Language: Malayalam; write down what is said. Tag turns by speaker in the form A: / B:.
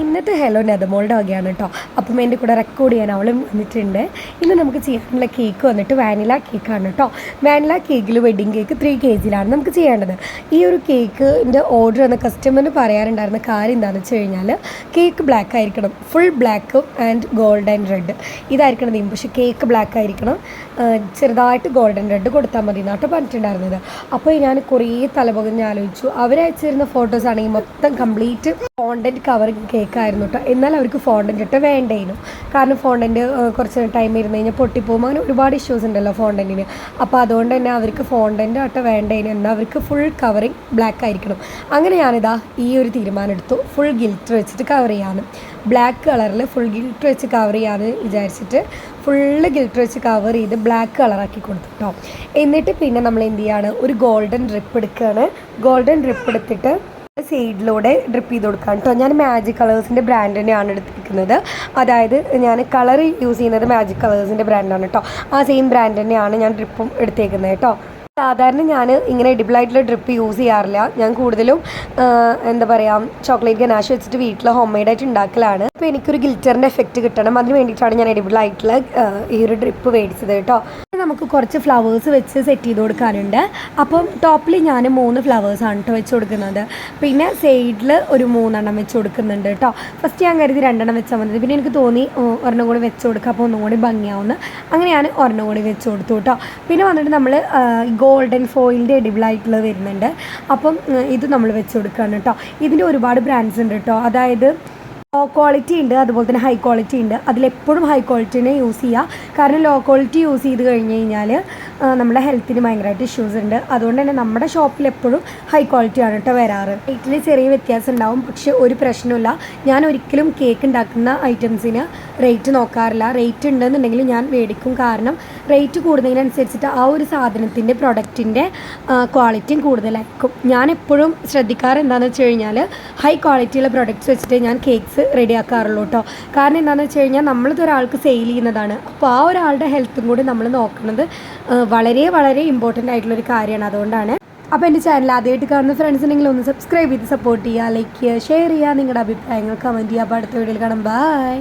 A: ഇന്നത്തെ ഹലോ നെതമോളുടെ വകയാണ് കേട്ടോ. അപ്പം എൻ്റെ കൂടെ റെക്കോർഡ് ചെയ്യാൻ അവളും വന്നിട്ടുണ്ട്. ഇന്ന് നമുക്ക് ചെയ്യാനുള്ള കേക്ക് വന്നിട്ട് വാനില കേക്കാണ് കേട്ടോ. വാനില കേക്കിൽ വെഡ്ഡിങ് കേക്ക് 3 kg നമുക്ക് ചെയ്യേണ്ടത്. ഈ ഒരു കേക്കിൻ്റെ ഓർഡർ എന്ന കസ്റ്റമറിന് പറയാറുണ്ടായിരുന്ന കാര്യം എന്താണെന്ന് വെച്ച് കഴിഞ്ഞാൽ കേക്ക് ബ്ലാക്ക് ആയിരിക്കണം, full black and golden red ഇതായിരിക്കണം തീം. പക്ഷേ കേക്ക് ബ്ലാക്ക് ആയിരിക്കണം, ചെറുതായിട്ട് ഗോൾഡൻ റെഡ് കൊടുത്താൽ മതി എന്നാട്ടോ പറഞ്ഞിട്ടുണ്ടായിരുന്നത്. അപ്പോൾ ഞാൻ കുറേ തലപകഞ്ഞ് ആലോചിച്ചു. അവരയച്ചിരുന്ന ഫോട്ടോസ് ആണെങ്കിൽ മൊത്തം കംപ്ലീറ്റ് ഫോണ്ടൻറ്റ് കവറിങ് കേക്കായിരുന്നു കേട്ടോ. എന്നാൽ അവർക്ക് ഫോണ്ടൻറ്റ് ഇട്ട് വേണ്ടേനു. കാരണം ഫോണ്ടൻറ്റ് കുറച്ച് ടൈം ഇരുന്ന് കഴിഞ്ഞാൽ പൊട്ടിപ്പോകും, അങ്ങനെ ഒരുപാട് ഇഷ്യൂസ് ഉണ്ടല്ലോ ഫോണ്ടൻറ്റിന്. അപ്പോൾ അതുകൊണ്ട് തന്നെ അവർക്ക് ഫോണ്ടൻറ്റ് ഇട്ട് വേണ്ടേനു, എന്നാൽ അവർക്ക് ഫുൾ കവറിങ് ബ്ലാക്ക് ആയിരിക്കണം. അങ്ങനെ ഞാനിതാ ഈ ഒരു തീരുമാനം എടുത്തു, ഫുൾ ഗിൽറ്റർ വെച്ചിട്ട് കവർ ചെയ്യാനും, ബ്ലാക്ക് കളറിൽ ഫുൾ ഗിൽറ്റർ വെച്ച് കവർ ചെയ്യാമെന്ന് വിചാരിച്ചിട്ട് ഫുള്ള് ഗിൽറ്റർ വെച്ച് കവർ ചെയ്ത് ബ്ലാക്ക് കളറാക്കി കൊടുത്തു കേട്ടോ. എന്നിട്ട് പിന്നെ നമ്മൾ എന്ത് ചെയ്യാണ്, ഒരു ഗോൾഡൻ ഡ്രിപ്പ് എടുക്കുകയാണ്. ഗോൾഡൻ ഡ്രിപ്പ് എടുത്തിട്ട് സൈഡിലൂടെ ഡ്രിപ്പ് ചെയ്ത് കൊടുക്കാം കേട്ടോ. ഞാൻ മാജിക് കളേഴ്സിൻ്റെ ബ്രാൻഡ് തന്നെയാണ് എടുത്തിരിക്കുന്നത്. അതായത് ഞാൻ കളർ യൂസ് ചെയ്യുന്നത് മാജിക് കളേഴ്സിൻ്റെ ബ്രാൻഡാണ് കേട്ടോ. ആ സെയിം ബ്രാൻഡ് തന്നെയാണ് ഞാൻ ഡ്രിപ്പും എടുത്തേക്കുന്നത് കേട്ടോ. സാധാരണ ഞാൻ ഇങ്ങനെ എഡിബിളായിട്ടുള്ള ഡ്രിപ്പ് യൂസ് ചെയ്യാറില്ല. ഞാൻ കൂടുതലും എന്താ പറയുക, ചോക്ലേറ്റ് ഗനാഷ് വെച്ചിട്ട് വീട്ടിൽ ഹോം മെയ്ഡായിട്ട് ഉണ്ടാക്കലാണ്. അപ്പോൾ എനിക്കൊരു ഗിൽറ്ററിൻ്റെ എഫക്റ്റ് കിട്ടണം, അതിന് വേണ്ടിയിട്ടാണ് ഞാൻ എഡിബിളായിട്ടുള്ള ഈ ഒരു ഡ്രിപ്പ് മേടിച്ചത് കേട്ടോ. നമുക്ക് കുറച്ച് ഫ്ലവേഴ്സ് വെച്ച് സെറ്റ് ചെയ്ത് കൊടുക്കാനുണ്ട്. അപ്പം ടോപ്പിൽ ഞാൻ 3 ഫ്ലവേഴ്സാണ് കേട്ടോ വെച്ച് കൊടുക്കുന്നത്. പിന്നെ സൈഡിൽ ഒരു 3 വെച്ച് കൊടുക്കുന്നുണ്ട് കേട്ടോ. ഫസ്റ്റ് ഞാൻ കരുതി 2 വെച്ചാൽ മതി, പിന്നെ എനിക്ക് തോന്നി ഒരെണ്ണം കൂടി വെച്ച് കൊടുക്കുക, അപ്പോൾ ഒന്നും കൂടി ഭംഗിയാവുന്നു. അങ്ങനെ ഞാൻ ഒരെണ്ണം കൂടി വെച്ച് കൊടുത്തു കേട്ടോ. പിന്നെ വന്നിട്ട് നമ്മൾ ഗോൾഡൻ ഫോയിലിൻ്റെ എഡിബിളായിട്ടുള്ളത് വരുന്നുണ്ട്. അപ്പം ഇത് നമ്മൾ വെച്ച് കൊടുക്കുകയാണ് കേട്ടോ. ഇതിൻ്റെ ഒരുപാട് ബ്രാൻഡ്സ് ഉണ്ട് കേട്ടോ. അതായത് ലോ ക്വാളിറ്റി ഉണ്ട്, അതുപോലെ തന്നെ ഹൈ ക്വാളിറ്റി ഉണ്ട്. അതിലെപ്പോഴും ഹൈ ക്വാളിറ്റിനെ യൂസ് ചെയ്യുക. കാരണം ലോ ക്വാളിറ്റി യൂസ് ചെയ്ത് കഴിഞ്ഞ് കഴിഞ്ഞാൽ നമ്മുടെ ഹെൽത്തിന് ഭയങ്കരമായിട്ട് ഇഷ്യൂസ് ഉണ്ട്. അതുകൊണ്ട് തന്നെ നമ്മുടെ ഷോപ്പിൽ എപ്പോഴും ഹൈ ക്വാളിറ്റിയാണ് കേട്ടോ വരാറ്. റേറ്റിൽ ചെറിയ വ്യത്യാസം ഉണ്ടാവും, പക്ഷേ ഒരു പ്രശ്നമില്ല. ഞാൻ ഒരിക്കലും കേക്ക് ഉണ്ടാക്കുന്ന ഐറ്റംസിന് റേറ്റ് നോക്കാറില്ല. റേറ്റ് ഉണ്ടെന്നുണ്ടെങ്കിൽ ഞാൻ മേടിക്കും. കാരണം റേറ്റ് കൂടുന്നതിനനുസരിച്ചിട്ട് ആ ഒരു സാധനത്തിൻ്റെ പ്രൊഡക്റ്റിൻ്റെ ക്വാളിറ്റിയും കൂടുതലായിരിക്കും. ഞാൻ എപ്പോഴും ശ്രദ്ധിക്കാറ് എന്താണെന്ന് വെച്ച് കഴിഞ്ഞാൽ ഹൈ ക്വാളിറ്റിയുള്ള പ്രൊഡക്ട്സ് വെച്ചിട്ട് ഞാൻ കേക്ക്സ് റെഡിയാക്കാറുള്ളൂ കേട്ടോ. കാരണം എന്താണെന്ന് വെച്ച് കഴിഞ്ഞാൽ നമ്മളിതൊരാൾക്ക് സെയിൽ ചെയ്യുന്നതാണ്. അപ്പോൾ ആ ഒരാളുടെ ഹെൽത്തും കൂടി നമ്മൾ നോക്കുന്നത് വളരെ വളരെ ഇമ്പോർട്ടൻ്റ് ആയിട്ടുള്ളൊരു കാര്യമാണ്. അതുകൊണ്ടാണ്. അപ്പോൾ എൻ്റെ ചാനൽ ആദ്യമായിട്ട് കാണുന്ന ഫ്രണ്ട്സ് ഉണ്ടെങ്കിൽ ഒന്ന് സബ്സ്ക്രൈബ് ചെയ്ത് സപ്പോർട്ട് ചെയ്യുക, ലൈക്ക് ചെയ്യുക, ഷെയർ ചെയ്യുക, നിങ്ങളുടെ അഭിപ്രായങ്ങൾ കമൻറ്റ് ചെയ്യുക. അപ്പോൾ അടുത്ത വീഡിയോയിൽ കാണാം. ബൈ.